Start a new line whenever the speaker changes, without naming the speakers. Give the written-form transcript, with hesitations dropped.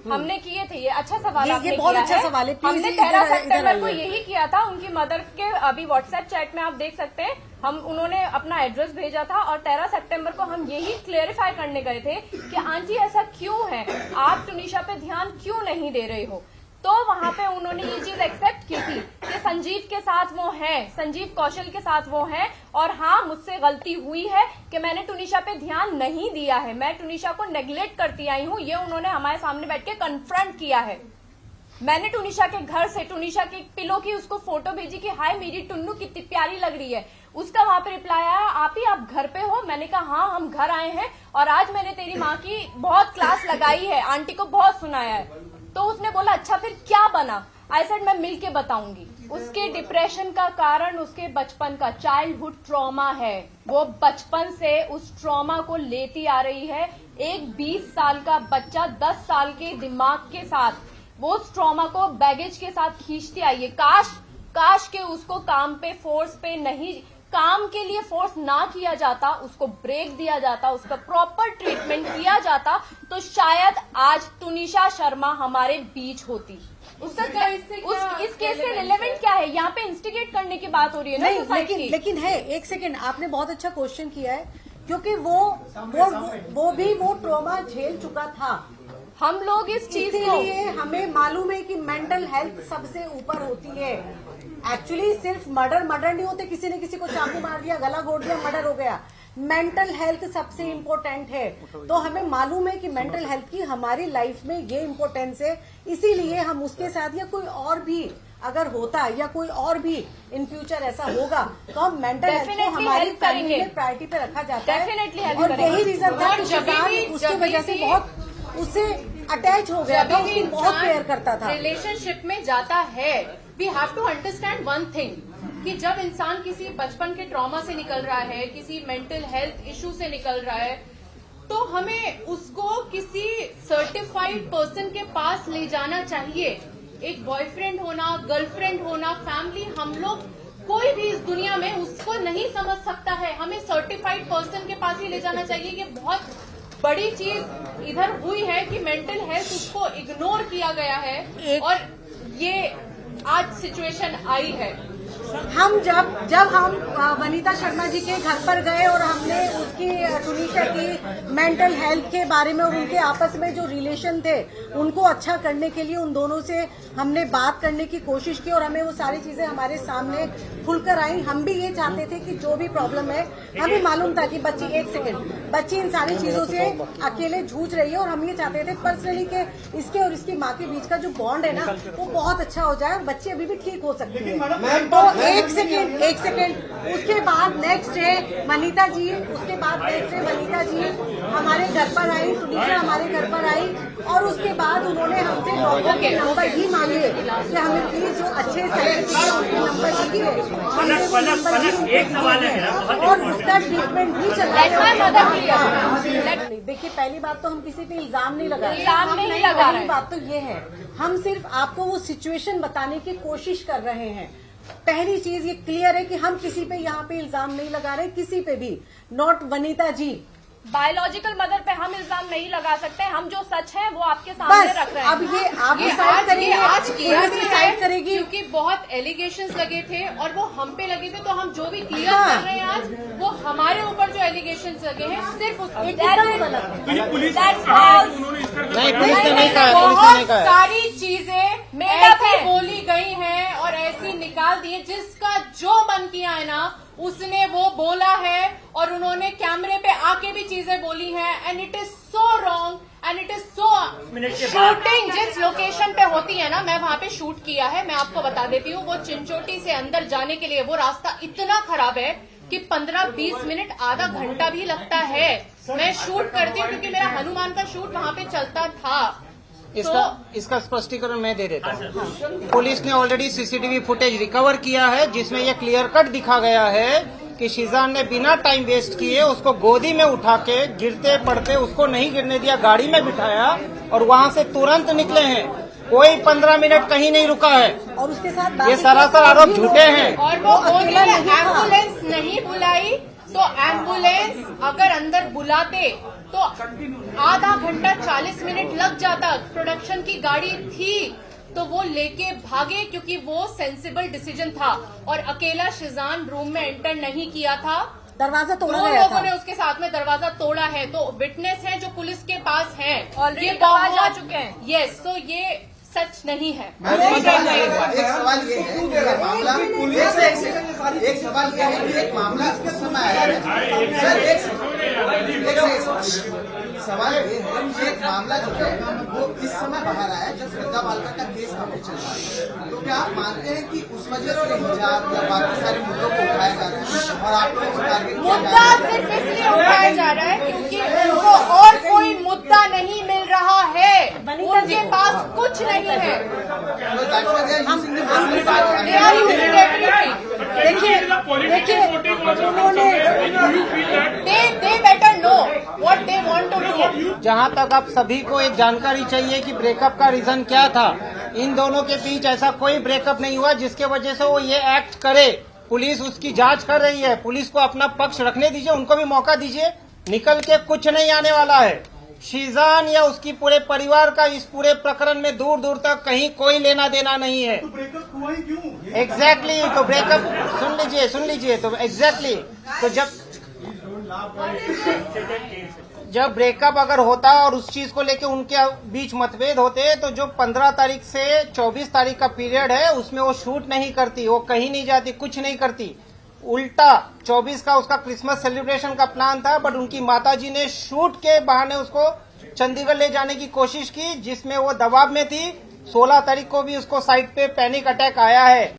हमने किए थे। ये अच्छा सवाल आपने
ये बहुत
किया
अच्छा
है।
सवाल है।
हमने 13 सितंबर को यही किया था। उनकी मदर के अभी व्हाट्सएप चैट में आप देख सकते हैं, उन्होंने अपना एड्रेस भेजा था और 13 सितंबर को हम यही क्लेरिफाई करने गए थे कि आंटी ऐसा क्यों है, आप टुनिशा पे ध्यान क्यों नहीं दे रहे हो। तो वहां पे उन्होंने ये चीज एक्सेप्ट की थी कि संजीव के साथ वो है, संजीव कौशल के साथ वो है, और हाँ मुझसे गलती हुई है कि मैंने टुनिशा पे ध्यान नहीं दिया है, मैं टुनिशा को नेग्लेक्ट करती आई हूँ। ये उन्होंने हमारे सामने बैठ के कन्फ्रंट किया है। मैंने टुनिशा के घर से टुनिशा के पिलो की उसको फोटो भेजी कि हाय मेरी टुन्नू कितनी प्यारी लग रही है। उसका वहां पे रिप्लाई आया, आप ही आप घर पे हो। मैंने कहा हाँ हम घर आए हैं और आज मैंने तेरी माँ की बहुत क्लास लगाई है, आंटी को बहुत सुनाया है। तो उसने बोला अच्छा फिर क्या बना। आई सेड मैं मिल के बताऊंगी। उसके डिप्रेशन का कारण उसके बचपन का चाइल्डहुड ट्रॉमा है। वो बचपन से उस ट्रॉमा को लेती आ रही है। एक 20 साल का बच्चा 10 साल के दिमाग के साथ वो उस ट्रॉमा को बैगेज के साथ खींचती आई है। काश के उसको काम पे फोर्स पे नहीं, काम के लिए फोर्स ना किया जाता, उसको ब्रेक दिया जाता, उसका प्रॉपर ट्रीटमेंट किया जाता, तो शायद आज टुनिशा शर्मा हमारे बीच होती। उसका इस केस से रिलेवेंट क्या है? यहाँ पे इंस्टिगेट करने की बात हो रही है ना सोसाइटी की।
लेकिन है, एक सेकंड, आपने बहुत अच्छा क्वेश्चन किया है, क्योंकि वो भी वो ट्रॉमा झेल चुका था।
हम लोग इस चीज को,
इसीलिए हमें मालूम है कि मेंटल हेल्थ सबसे ऊपर होती है। एक्चुअली सिर्फ मर्डर नहीं होते, किसी ने किसी को चाकू मार दिया, गला घोट दिया, मर्डर हो गया। मेंटल हेल्थ सबसे इम्पोर्टेंट है। तो हमें मालूम है कि मेंटल हेल्थ की हमारी लाइफ में ये इम्पोर्टेंस है। इसीलिए हम उसके साथ, या कोई और भी अगर होता है या कोई और भी इन फ्यूचर ऐसा होगा, तो हम मेंटल हेल्थ को हमारी फैमिली में प्रायोरिटी पे रखा जाता है। और यही रीजन था कि शिजान उसकी वजह से बहुत उससे अटैच हो गया था, उसकी बहुत केयर करता था।
रिलेशनशिप में जाता है, we have to understand one thing, कि जब इंसान किसी बचपन के ट्रॉमा से निकल रहा है, किसी मेंटल हेल्थ इशू से निकल रहा है, तो हमें उसको किसी सर्टिफाइड पर्सन के पास ले जाना चाहिए। एक बॉयफ्रेंड होना, गर्लफ्रेंड होना, फैमिली, हम लोग कोई भी इस दुनिया में उसको नहीं समझ सकता है। हमें सर्टिफाइड पर्सन के पास ही ले जाना चाहिए। ये बहुत बड़ी चीज इधर हुई है कि मेंटल हेल्थ उसको इग्नोर किया गया है और ये आज सिचुएशन आई है।
हम जब हम वनीता शर्मा जी के घर पर गए और हमने उसकी टुनिशा की मेंटल हेल्थ के बारे में और उनके आपस में जो रिलेशन थे उनको अच्छा करने के लिए उन दोनों से हमने बात करने की कोशिश की और हमें वो सारी चीजें हमारे सामने खुलकर आई। हम भी ये चाहते थे कि जो भी प्रॉब्लम है, हमें मालूम था कि बच्ची इन सारी चीजों से अकेले जूझ रही है और हम ये चाहते थे पर्सनली कि इसके और इसकी माँ के बीच का जो बॉन्ड है ना वो बहुत अच्छा हो जाए और बच्ची अभी भी ठीक हो सकती है। तो एक सेकेंड उसके बाद नेक्स्ट डे वनीता जी हमारे घर पर आई, टुनिशा हमारे घर पर आई और उसके बाद उन्होंने हमसे डॉक्टर के नंबर ही मांगे कि हमें प्लीज जो अच्छे साइंटिस्ट नंबर दीजिए।
एक सवाल है
और उसका ट्रीटमेंट भी चल रहा है। देखिए, पहली बात तो हम किसी पे इल्जाम नहीं लगा रहे। बात तो ये है, हम सिर्फ आपको वो सिचुएशन बताने की कोशिश कर रहे हैं। पहली चीज ये क्लियर है कि हम किसी पे यहाँ पे इल्जाम नहीं लगा रहे, किसी पे भी, not Vanita ji.
Biological mother पे हम इल्जाम नहीं लगा सकते। हम जो सच है वो आपके सामने रख रहे हैं।
अब ये आप डिसाइड करेंगे,
आज किया
डिसाइड करेगी,
क्योंकि बहुत एलिगेशंस लगे थे और वो हम पे लगे थे। तो हम जो भी क्लियर कर रहे हैं आज, वो हमारे ऊपर जो एलिगेशंस लगे हैं सिर्फ
पुलिस
बहुत सारी चीजें ऐसी बोली गई हैं और ऐसी निकाल दी है, जिसका जो मन किया है ना उसने वो बोला है और उन्होंने कैमरे पे आके भी चीजें बोली हैं। And it is so wrong and it is so, shooting जिस लोकेशन पे होती है ना, मैं वहां पे शूट किया है, मैं आपको बता देती हूँ। वो चिंचोटी से अंदर जाने के लिए वो रास्ता इतना खराब है कि 15-20 मिनट, आधा घंटा भी लगता है। मैं शूट करती हूँ क्योंकि मेरा हनुमान का शूट वहां पे चलता था।
इसका स्पष्टीकरण मैं दे देता हूँ। पुलिस ने ऑलरेडी सीसीटीवी फुटेज रिकवर किया है जिसमें यह क्लियर कट दिखा गया है कि शिजान ने बिना टाइम वेस्ट किए उसको गोदी में उठा के गिरते पड़ते उसको नहीं गिरने दिया, गाड़ी में बिठाया और वहाँ से तुरंत निकले हैं। कोई 15 मिनट कहीं नहीं रुका है
और उसके साथ
ये सरासर आरोप झूठे हैं।
और वो एम्बुलेंस नहीं बुलाई, तो एम्बुलेंस अगर अंदर बुलाते तो आधा घंटा 40 मिनट लग जाता। प्रोडक्शन की गाड़ी थी तो वो लेके भागे क्योंकि वो सेंसिबल डिसीजन था, और अकेला शिजान रूम में एंटर नहीं किया था,
दरवाजा तोड़ा
दो
गया
लोगों
था।
ने उसके साथ में दरवाजा तोड़ा है। तो विटनेस है जो पुलिस के पास हैं,
Already
ये
गवाह जा
बहुत-
चुके हैं।
यस, तो ये सच नहीं है।
एक सवाल ये है कि मामला एक सवाल ये है कि एक मामला किस समय आया है सर? सवाल ये है कि एक मामला जो है वो किस समय बाहर आया जब श्रद्धा वाल्का का केस काफी चल रहा है, तो क्या आप मानते हैं कि उस वजह से हिजाब या बाकी सारे मुद्दों को उठाया जा रहा है और आप लोगों को टारगेट किया जा
मुद्दा
रहा है?
सिर्फ इसलिए उठाया जा रहा है क्योंकि उनको और कोई मुद्दा नहीं मिल रहा है, उनके पास कुछ नहीं है।
तो that's why they are using the facility.
They are using everything.
देखिए उन्होंने
They better know what they want to do.
जहां तक आप सभी को एक जानकारी चाहिए कि ब्रेकअप का रीजन क्या था, इन दोनों के बीच ऐसा कोई ब्रेकअप नहीं हुआ जिसके वजह से वो ये एक्ट करे। पुलिस उसकी जांच कर रही है, पुलिस को अपना पक्ष रखने दीजिए, उनको भी मौका दीजिए। निकल के कुछ नहीं आने वाला है। शीजान या उसकी पूरे परिवार का इस पूरे प्रकरण में दूर दूर तक कहीं कोई लेना देना नहीं है। एग्जैक्टली तो ब्रेकअप सुन लीजिए तो एग्जैक्टली तो जब ब्रेकअप अगर होता और उस चीज को लेके उनके बीच मतभेद होते तो जो 15 तारीख से 24 तारीख का पीरियड है उसमें वो शूट नहीं करती, वो कहीं नहीं जाती, कुछ नहीं करती। उल्टा 24 का उसका क्रिसमस सेलिब्रेशन का प्लान था, बट उनकी माताजी ने शूट के बहाने उसको चंडीगढ़ ले जाने की कोशिश की, जिसमें वो दबाव में थी। 16 तारीख को भी उसको साइट पे पैनिक अटैक आया है।